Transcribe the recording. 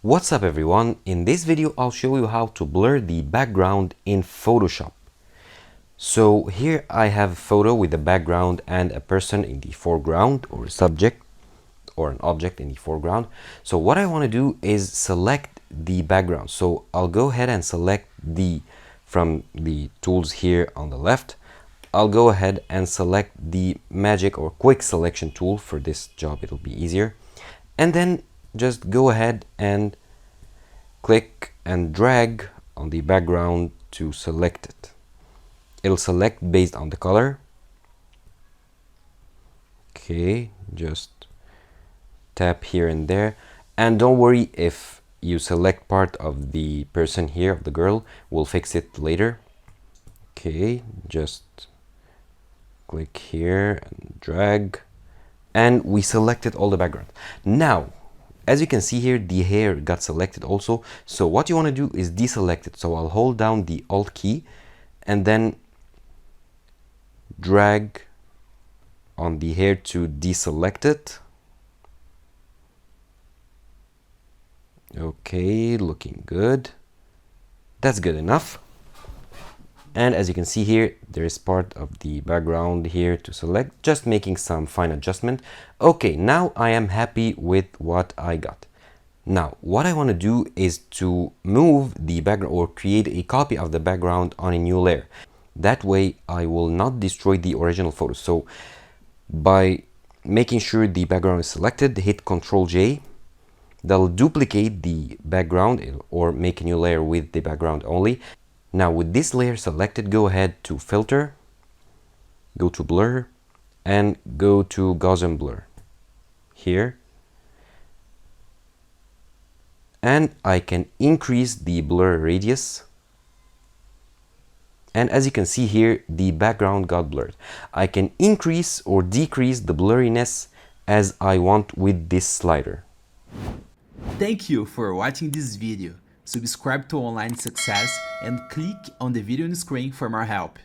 What's up everyone? In this video I'll show you how to blur the background in Photoshop. So here I have a photo with a background and a person in the foreground, or a subject or an object in the foreground. So what I want to do is select the background. So I'll go ahead and select from the tools here on the left. I'll go ahead and select the magic or quick selection tool. For this job it'll be easier, and then just go ahead and click and drag on the background to select it. It'll select based on the color. Okay, just tap here and there, and don't worry if you select part of the person here, of the girl, we'll fix it later. Okay, just click here and drag, and we selected all the background. Now as you can see here, the hair got selected also. So what you want to do is deselect it. So I'll hold down the Alt key and then drag on the hair to deselect it. Okay, looking good. That's good enough. And as you can see here, there is part of the background here to select, just making some fine adjustment. Okay, now I am happy with what I got. Now, what I want to do is to move the background or create a copy of the background on a new layer. That way I will not destroy the original photo. So by making sure the background is selected, hit Ctrl J. That'll duplicate the background or make a new layer with the background only. Now with this layer selected, go ahead to Filter, go to Blur, and go to Gaussian Blur here. And I can increase the blur radius. And as you can see here, the background got blurred. I can increase or decrease the blurriness as I want with this slider. Thank you for watching this video. Subscribe to Online Success and click on the video on the screen for more help.